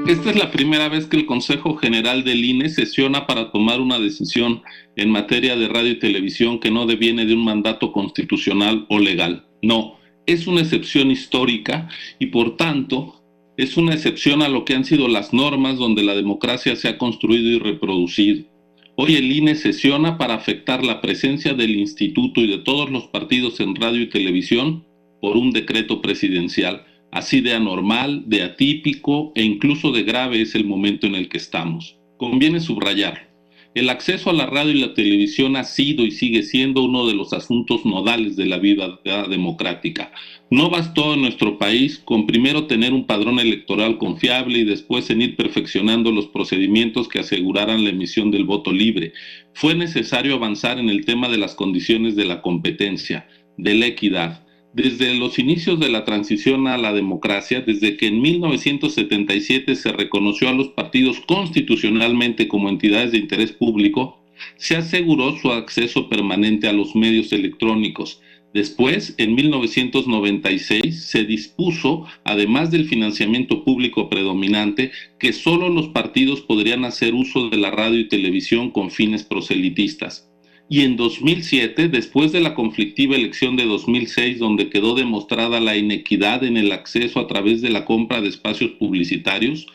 Esta es la primera vez que el Consejo General del INE sesiona para tomar una decisión en materia de radio y televisión que no deviene de un mandato constitucional o legal. No, es una excepción histórica y por tanto es una excepción a lo que han sido las normas donde la democracia se ha construido y reproducido. Hoy el INE sesiona para afectar la presencia del instituto y de todos los partidos en radio y televisión por un decreto presidencial. Así de anormal, de atípico e incluso de grave es el momento en el que estamos. Conviene subrayar, el acceso a la radio y la televisión ha sido y sigue siendo uno de los asuntos nodales de la vida democrática. No bastó en nuestro país con primero tener un padrón electoral confiable y después en ir perfeccionando los procedimientos que aseguraran la emisión del voto libre. Fue necesario avanzar en el tema de las condiciones de la competencia, de la equidad. Desde los inicios de la transición a la democracia, desde que en 1977 se reconoció a los partidos constitucionalmente como entidades de interés público, se aseguró su acceso permanente a los medios electrónicos. Después, en 1996, se dispuso, además del financiamiento público predominante, que solo los partidos podrían hacer uso de la radio y televisión con fines proselitistas. Y en 2007, después de la conflictiva elección de 2006, donde quedó demostrada la inequidad en el acceso a través de la compra de espacios publicitarios,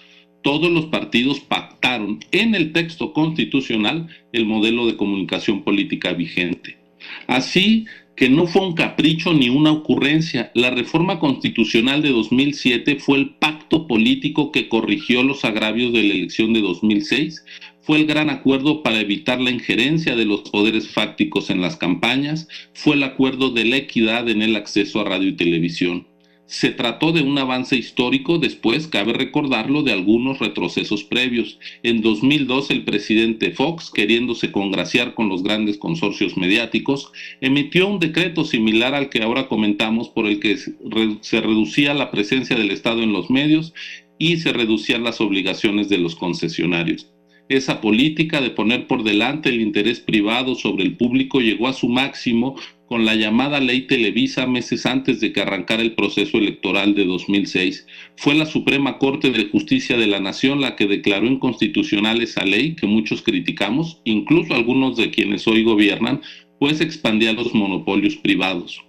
todos los partidos pactaron en el texto constitucional el modelo de comunicación política vigente. Así que no fue un capricho ni una ocurrencia. La reforma constitucional de 2007 fue el pacto político que corrigió los agravios de la elección de 2006, fue el gran acuerdo para evitar la injerencia de los poderes fácticos en las campañas, fue el acuerdo de la equidad en el acceso a radio y televisión. Se trató de un avance histórico, después cabe recordarlo, de algunos retrocesos previos. En 2002 el presidente Fox, queriéndose congraciar con los grandes consorcios mediáticos, emitió un decreto similar al que ahora comentamos, por el que se reducía la presencia del Estado en los medios y se reducían las obligaciones de los concesionarios. Esa política de poner por delante el interés privado sobre el público llegó a su máximo con la llamada Ley Televisa meses antes de que arrancara el proceso electoral de 2006. Fue la Suprema Corte de Justicia de la Nación la que declaró inconstitucional esa ley que muchos criticamos, incluso algunos de quienes hoy gobiernan, pues expandía los monopolios privados.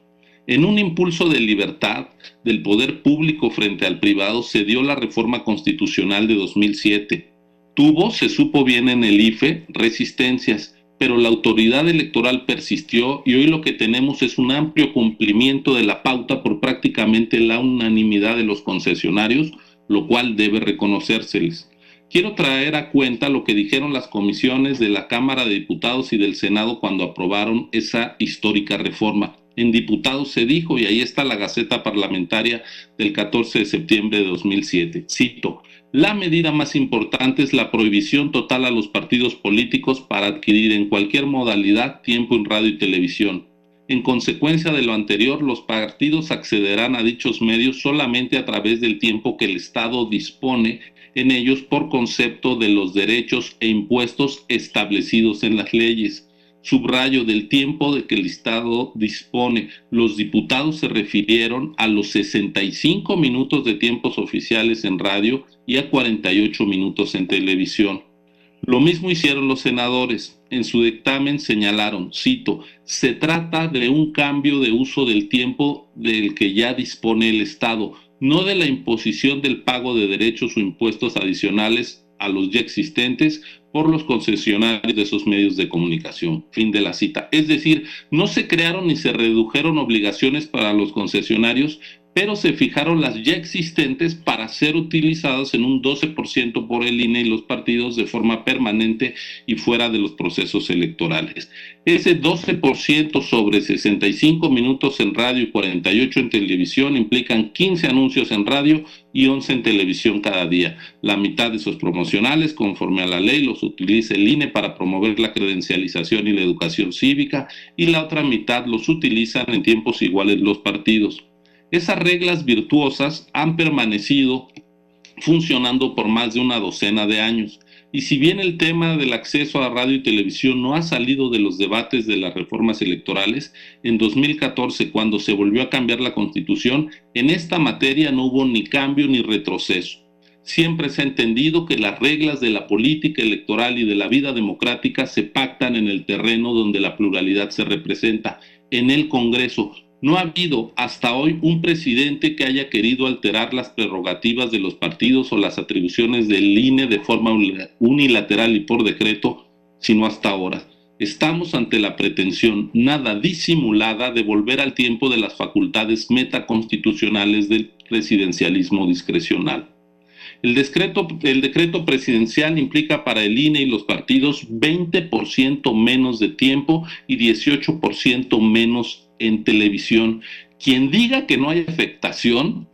En un impulso de libertad del poder público frente al privado se dio la reforma constitucional de 2007. Tuvo, se supo bien en el IFE, resistencias, pero la autoridad electoral persistió y hoy lo que tenemos es un amplio cumplimiento de la pauta por prácticamente la unanimidad de los concesionarios, lo cual debe reconocérseles. Quiero traer a cuenta lo que dijeron las comisiones de la Cámara de Diputados y del Senado cuando aprobaron esa histórica reforma. En diputados se dijo, y ahí está la Gaceta Parlamentaria del 14 de septiembre de 2007, cito: la medida más importante es la prohibición total a los partidos políticos para adquirir en cualquier modalidad tiempo en radio y televisión. En consecuencia de lo anterior, los partidos accederán a dichos medios solamente a través del tiempo que el Estado dispone en ellos por concepto de los derechos e impuestos establecidos en las leyes. Subrayo del tiempo de que el Estado dispone. Los diputados se refirieron a los 65 minutos de tiempos oficiales en radio y a 48 minutos en televisión. Lo mismo hicieron los senadores. En su dictamen señalaron, cito: se trata de un cambio de uso del tiempo del que ya dispone el Estado, no de la imposición del pago de derechos o impuestos adicionales a los ya existentes por los concesionarios de esos medios de comunicación. Fin de la cita. Es decir, no se crearon ni se redujeron obligaciones para los concesionarios, pero se fijaron las ya existentes para ser utilizadas en un 12% por el INE y los partidos de forma permanente y fuera de los procesos electorales. Ese 12% sobre 65 minutos en radio y 48 en televisión implican 15 anuncios en radio y 11 en televisión cada día. La mitad de esos promocionales, conforme a la ley, los utiliza el INE para promover la credencialización y la educación cívica, y la otra mitad los utilizan en tiempos iguales los partidos. Esas reglas virtuosas han permanecido funcionando por más de una docena de años. Y si bien el tema del acceso a radio y televisión no ha salido de los debates de las reformas electorales, en 2014, cuando se volvió a cambiar la Constitución, en esta materia no hubo ni cambio ni retroceso. Siempre se ha entendido que las reglas de la política electoral y de la vida democrática se pactan en el terreno donde la pluralidad se representa, en el Congreso. No ha habido hasta hoy un presidente que haya querido alterar las prerrogativas de los partidos o las atribuciones del INE de forma unilateral y por decreto, sino hasta ahora. Estamos ante la pretensión nada disimulada de volver al tiempo de las facultades metaconstitucionales del presidencialismo discrecional. El decreto presidencial implica para el INE y los partidos 20% menos de tiempo y 18% menos en televisión. Quien diga que no hay afectación,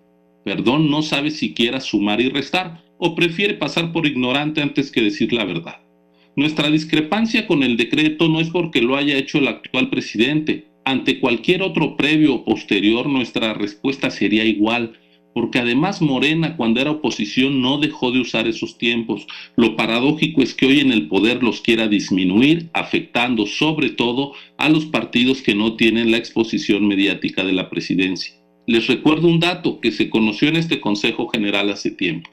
no sabe siquiera sumar y restar, o prefiere pasar por ignorante antes que decir la verdad. Nuestra discrepancia con el decreto no es porque lo haya hecho el actual presidente. Ante cualquier otro previo o posterior, nuestra respuesta sería igual, porque además Morena, cuando era oposición, no dejó de usar esos tiempos. Lo paradójico es que hoy en el poder los quiera disminuir, afectando sobre todo a los partidos que no tienen la exposición mediática de la presidencia. Les recuerdo un dato que se conoció en este Consejo General hace tiempo.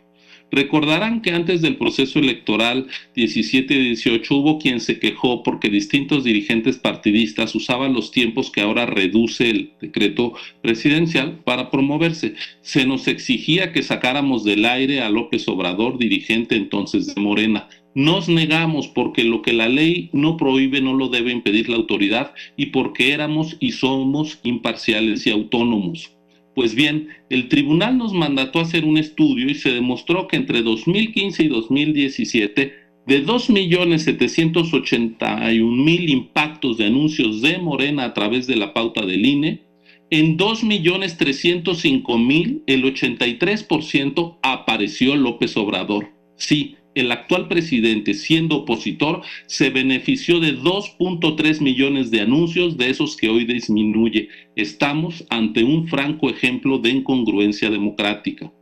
Recordarán que antes del proceso electoral 17 y 18 hubo quien se quejó porque distintos dirigentes partidistas usaban los tiempos que ahora reduce el decreto presidencial para promoverse. Se nos exigía que sacáramos del aire a López Obrador, dirigente entonces de Morena. Nos negamos porque lo que la ley no prohíbe no lo debe impedir la autoridad y porque éramos y somos imparciales y autónomos. Pues bien, el tribunal nos mandató a hacer un estudio y se demostró que entre 2015 y 2017, de 2.781.000 impactos de anuncios de Morena a través de la pauta del INE, en 2.305.000, el 83% apareció López Obrador. Sí, el actual presidente, siendo opositor, se benefició de 2.3 millones de anuncios, de esos que hoy disminuye. Estamos ante un franco ejemplo de incongruencia democrática.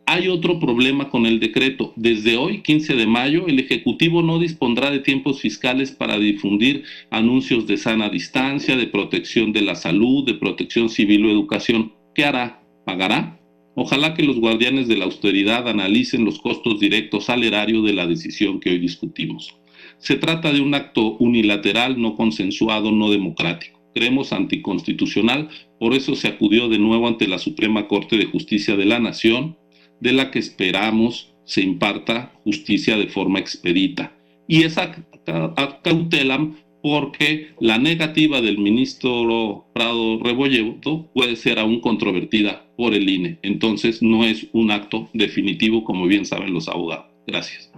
Hay otro problema con el decreto. Desde hoy, 15 de mayo, el Ejecutivo no dispondrá de tiempos fiscales para difundir anuncios de sana distancia, de protección de la salud, de protección civil o educación. ¿Qué hará? ¿Pagará? Ojalá que los guardianes de la austeridad analicen los costos directos al erario de la decisión que hoy discutimos. Se trata de un acto unilateral, no consensuado, no democrático. Creemos anticonstitucional, por eso se acudió de nuevo ante la Suprema Corte de Justicia de la Nación, de la que esperamos se imparta justicia de forma expedita. Y esa cautela porque la negativa del ministro Prado Rebolledo puede ser aún controvertida por el INE. Entonces no es un acto definitivo, como bien saben los abogados. Gracias.